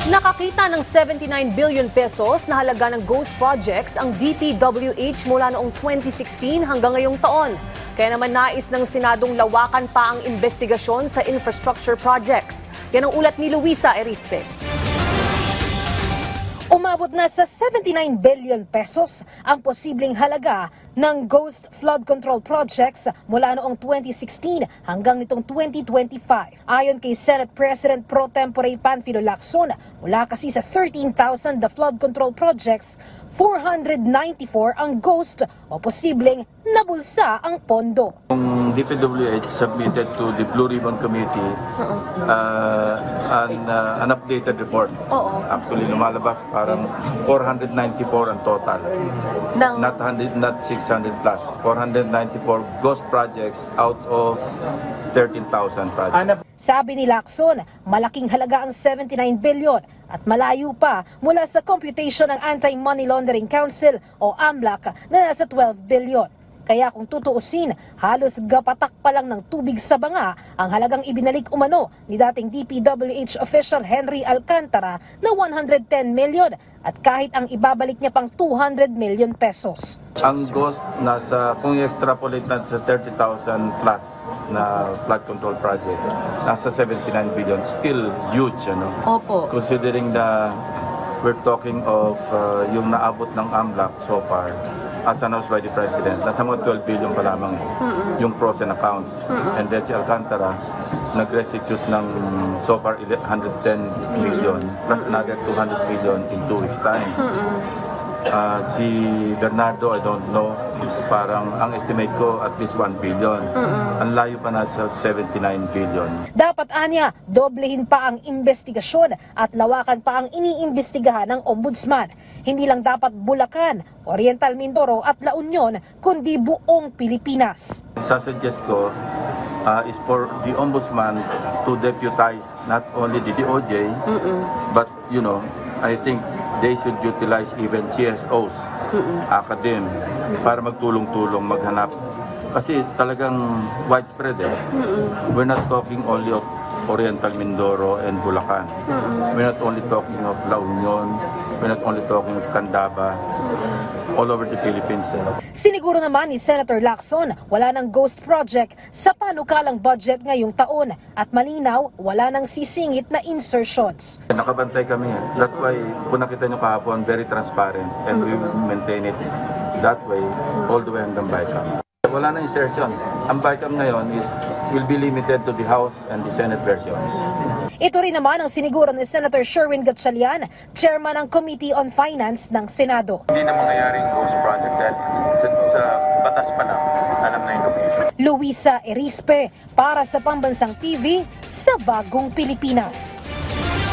Nakakita ng 79 billion pesos na halaga ng ghost projects ang DPWH mula noong 2016 hanggang ngayong taon. Kaya naman nais ng Senadong lawakan pa ang investigasyon sa infrastructure projects. Yan ang ulat ni Luisa Erispe. Umabot na sa 79 billion pesos ang posibleng halaga ng ghost flood control projects mula noong 2016 hanggang nitong 2025. Ayon kay Senate President Pro Tempore Panfilo Lacson, mula kasi sa 13,000 the flood control projects, 494 ang ghost o posibleng nabulsa ang pondo. Yung DPWH submitted to the Blue Ribbon Committee an updated report. Actually, lumalabas parang 494 ang total. Not 600 plus. 494 ghost projects out of 13,000 projects. Sabi ni Lacson, malaking halaga ang 79 billion at malayo pa mula sa computation ng Anti-Money Laundering Council o AMLAC na nasa 12 billion. Kaya kung tutuusin, halos gapatak pa lang ng tubig sa banga ang halagang ibinalik umano ni dating DPWH official Henry Alcantara na 110 million at kahit ang ibabalik niya pang 200 million pesos. Ang ghost nasa, kung i-extrapolate natin sa 30,000 plus na flood control projects, nasa 79 billion, still huge, ano? Opo. Considering na we're talking of yung naabot ng AMLAC so far, as announced by the President, nasa mga 12 billion pa lamang yung pros and accounts. And then si Alcantara, nag-restitute ng so far 110 million plus another 200 million in 2 weeks time. Si Bernardo, I don't know, parang ang estimate ko at least 1 billion. Ang layo pa natin sa 79 billion. Dapat anya, doblehin pa ang investigasyon at lawakan pa ang iniimbestigahan ng Ombudsman. Hindi lang dapat Bulacan, Oriental Mindoro at La Union, kundi buong Pilipinas. Sasuggest ko is for the Ombudsman to deputize not only the DOJ, but I think they should utilize even CSOs, academe, para magtulong-tulong, maghanap. Kasi talagang widespread We're not talking only of Oriental Mindoro and Bulacan. We're not only talking of La Union, we're not only talking of Candaba, all over the Philippines. Siniguro naman ni Senator Lacson, wala ng ghost project sa panukalang budget ngayong taon at malinaw, wala nang sisingit na insertions. Nakabantay kami. That's why, kung nakita nyo kahapon, very transparent and we will maintain it that way all the way hanggang BICAM. Wala na insertion. Ang BICAM ngayon will be limited to the House and the Senate versions. Ito rin naman ang siniguro ni Senator Sherwin Gatchalian, chairman ng Committee on Finance ng Senado. Hindi na mangyayaring ghost project dahil sa batas pa lang, alam na yung location. Luisa Erispe para sa Pambansang TV sa Bagong Pilipinas.